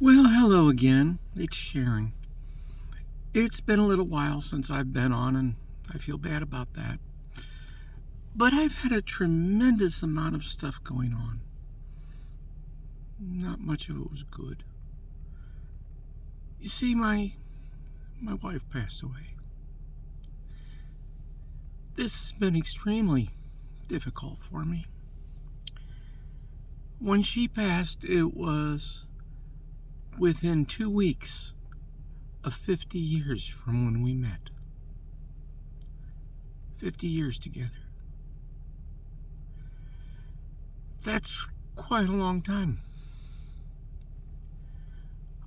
Well, hello again. It's Sharon. It's been a little while since I've been on, and I feel bad about that. But I've had a tremendous amount of stuff going on. Not much of it was good. You see, my wife passed away. This has been extremely difficult for me. When she passed, it was within 2 weeks of 50 years from when we met. 50 years together. That's quite a long time.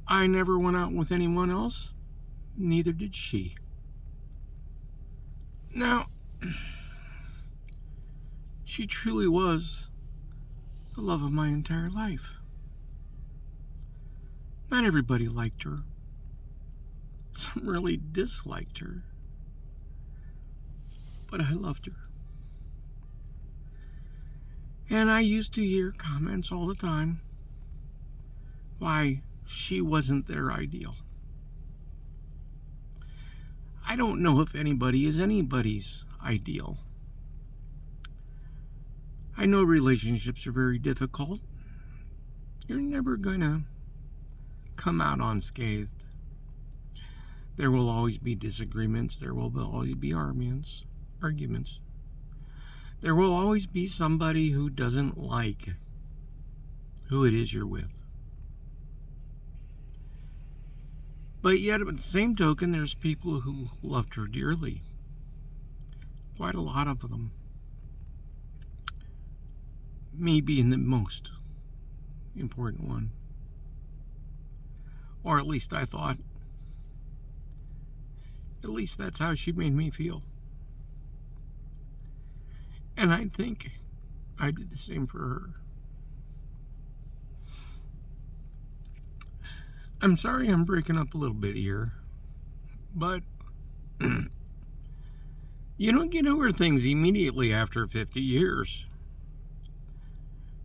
I never went out with anyone else, neither did she. Now, she truly was the love of my entire life. Not everybody liked her. Some really disliked her. But I loved her. And I used to hear comments all the time why she wasn't their ideal. I don't know if anybody is anybody's ideal. I know relationships are very difficult. You're never going to come out unscathed. There will always be disagreements. There will always be arguments. There will always be somebody who doesn't like who it is you're with. But yet, at the same token, there's people who loved her dearly. Quite a lot of them. Me being the most important one. Or at least I thought. At least that's how she made me feel. And I think I did the same for her. I'm sorry I'm breaking up a little bit here, but you don't get over things immediately after 50 years.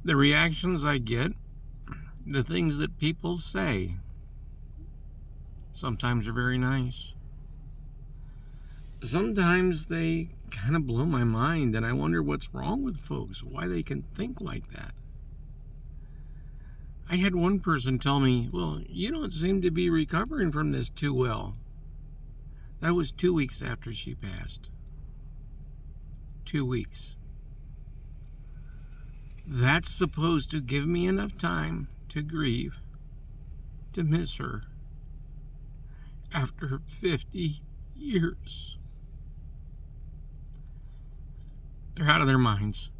The reactions I get, the things that people say, sometimes are very nice. Sometimes they kind of blow my mind, and I wonder what's wrong with folks, why they can think like that. I had one person tell me, well, you don't seem to be recovering from this too well. That was 2 weeks after she passed. 2 weeks. That's supposed to give me enough time to grieve, to miss her, after 50 years. They're out of their minds.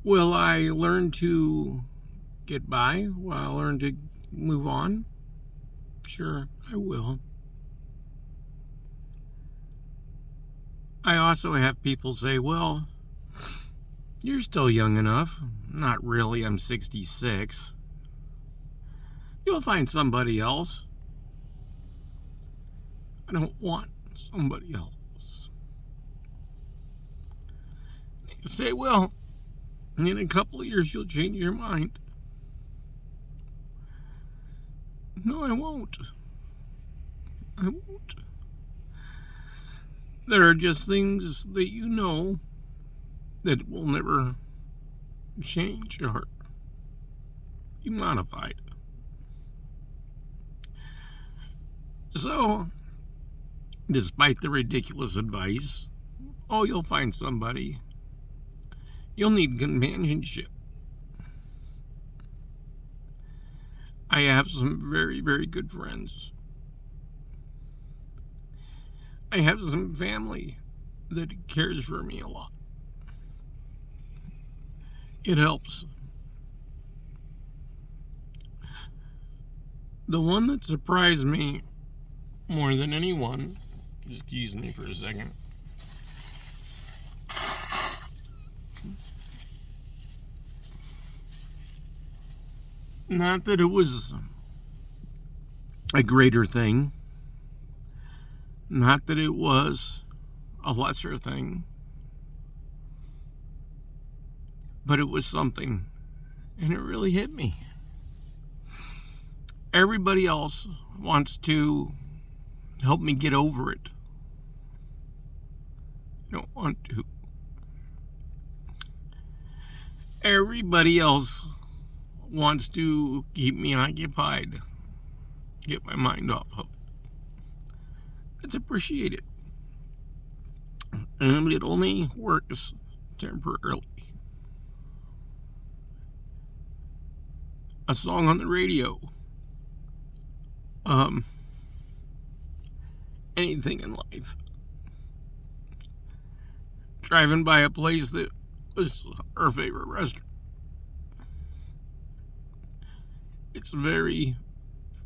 Will I learn to get by? Will I learn to move on? Sure, I will. I also have people say, well, you're still young enough. Not really, I'm 66. You'll find somebody else. I don't want somebody else. They say, well, in a couple of years you'll change your mind. No, I won't. I won't. There are just things that you know that will never change or be modified. So, despite the ridiculous advice, oh, you'll find somebody. You'll need companionship. I have some very, very good friends. I have some family that cares for me a lot. It helps. The one that surprised me more than anyone, excuse me for a second. Not that it was a greater thing. Not that it was a lesser thing. But it was something. And it really hit me. Everybody else wants to help me get over it. I don't want to. Everybody else wants to keep me occupied, get my mind off of it. It's appreciated. And it only works temporarily. A song on the radio. Anything in life. Driving by a place that was our favorite restaurant. It's very,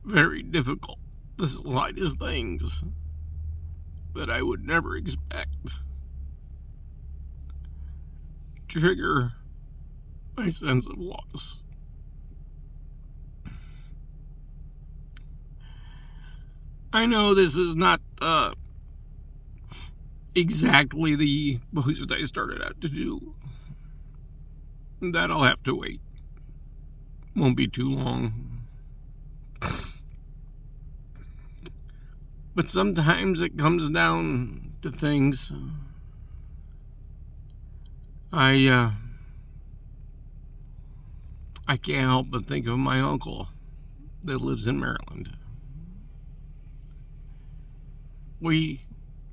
very difficult. The slightest things that I would never expect trigger my sense of loss. I know this is not exactly the post I started out to do. That'll have to wait. Won't be too long. But sometimes it comes down to things. I can't help but think of my uncle that lives in Maryland. We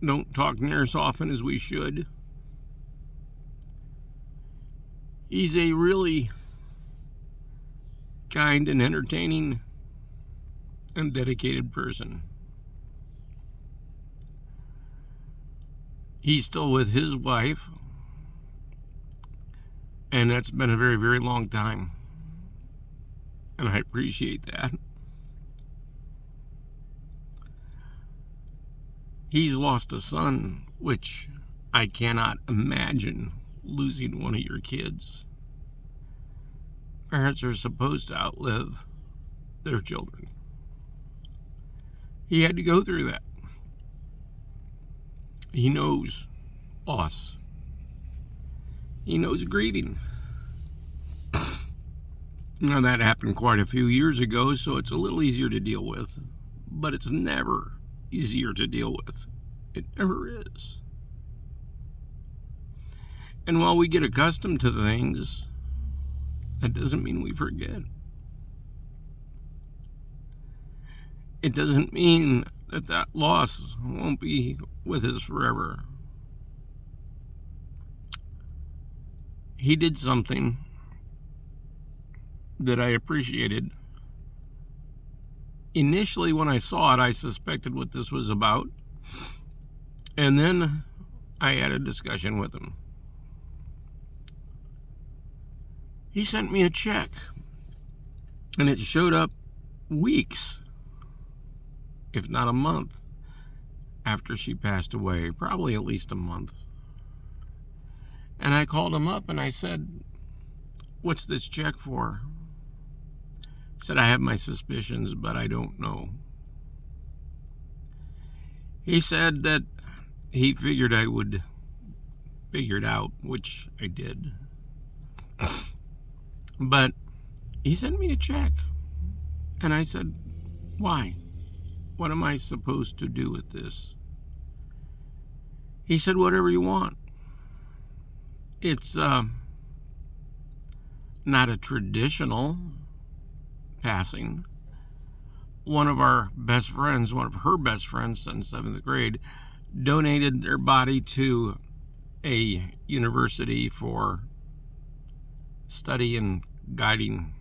don't talk near as often as we should. He's a really kind and entertaining and dedicated person. He's still with his wife, and that's been a very, very long time. And I appreciate that. He's lost a son, which I cannot imagine losing one of your kids. Parents are supposed to outlive their children. He had to go through that. He knows loss. He knows grieving. Now, that happened quite a few years ago, so it's a little easier to deal with. But it's never easier to deal with. It never is. And while we get accustomed to things, that doesn't mean we forget. It doesn't mean that that loss won't be with us forever. He did something that I appreciated. Initially, when I saw it, I suspected what this was about. And then I had a discussion with him. He sent me a check. And it showed up weeks, if not a month, after she passed away. Probably at least a month. And I called him up and I said, "What's this check for?" He said, "I have my suspicions, but I don't know." He said that he figured I would figure it out, which I did. But he sent me a check. And I said, "Why? What am I supposed to do with this?" He said, "Whatever you want." It's not a traditional passing. One of her best friends since 7th grade, donated their body to a university for study and guiding.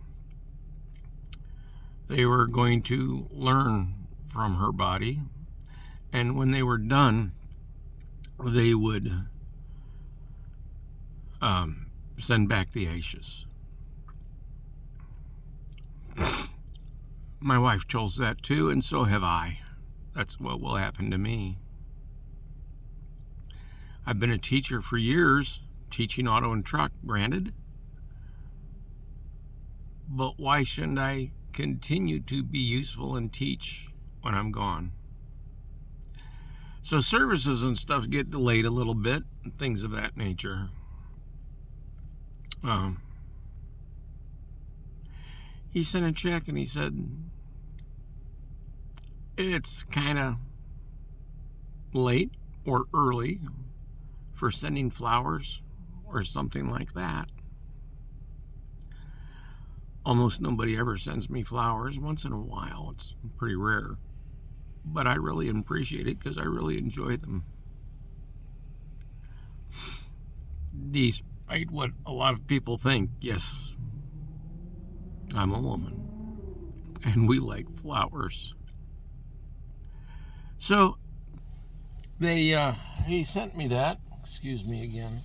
They were going to learn from her body, and when they were done, they would send back the ashes. My wife chose that too, and so have I. That's what will happen to me. I've been a teacher for years, teaching auto and truck, granted. But why shouldn't I continue to be useful and teach when I'm gone? So services and stuff get delayed a little bit, things of that nature. he sent a check and he said, it's kind of late or early for sending flowers or something like that. Almost nobody ever sends me flowers. Once in a while, it's pretty rare. But I really appreciate it because I really enjoy them. Despite what a lot of people think, yes, I'm a woman. And we like flowers. So, he sent me that. Excuse me again.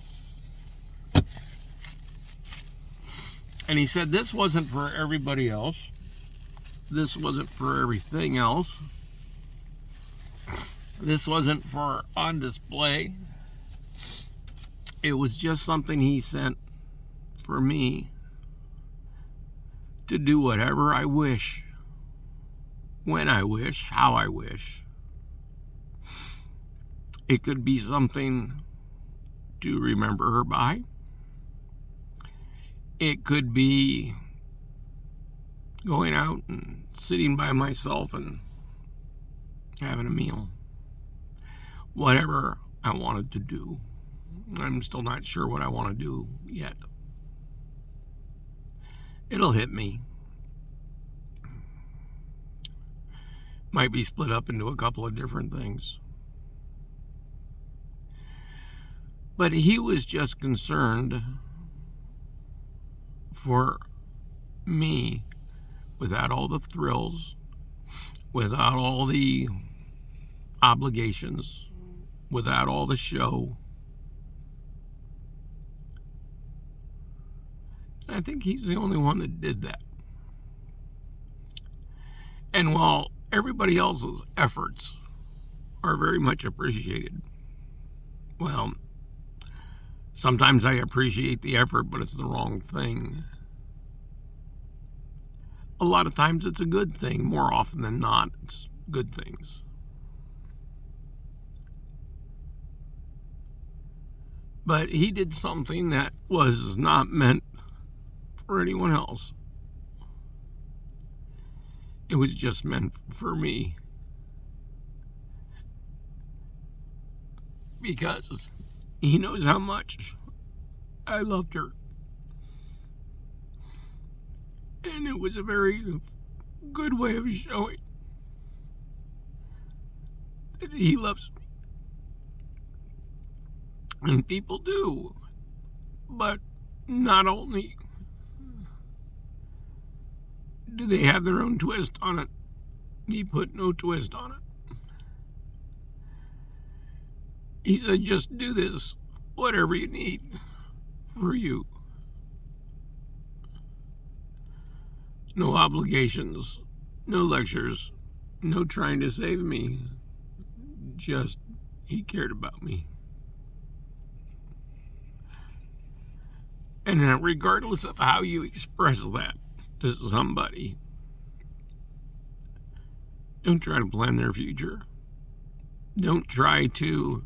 And he said this wasn't for everybody else. This wasn't for everything else. This wasn't for on display. It was just something he sent for me to do whatever I wish, when I wish, how I wish. It could be something to remember her by. It could be going out and sitting by myself and having a meal. Whatever I wanted to do. I'm still not sure what I want to do yet. It'll hit me. Might be split up into a couple of different things. But he was just concerned for me, without all the thrills, without all the obligations, without all the show. I think he's the only one that did that. And while everybody else's efforts are very much appreciated, well, sometimes I appreciate the effort, but it's the wrong thing. A lot of times it's a good thing. More often than not, it's good things. But he did something that was not meant for anyone else. It was just meant for me. Because he knows how much I loved her. And it was a very good way of showing that he loves me. And people do. But not only do they have their own twist on it, he put no twist on it. He said, just do this, whatever you need for you. No obligations, no lectures, no trying to save me. Just, he cared about me. And regardless of how you express that to somebody, don't try to plan their future. Don't try to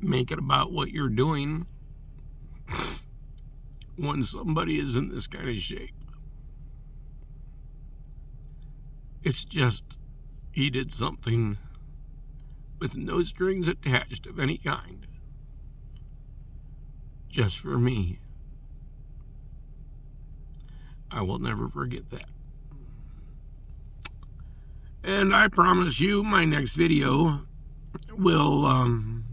make it about what you're doing when somebody is in this kind of shape. It's just, he did something with no strings attached of any kind. Just for me. I will never forget that. And I promise you, my next video will,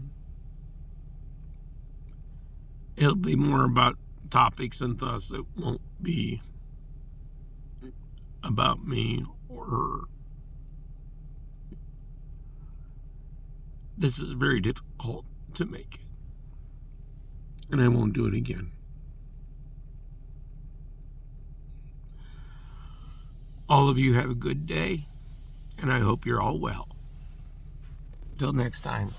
it'll be more about topics, and thus it won't be about me or her. This is very difficult to make, and I won't do it again. All of you have a good day, and I hope you're all well. Till next time.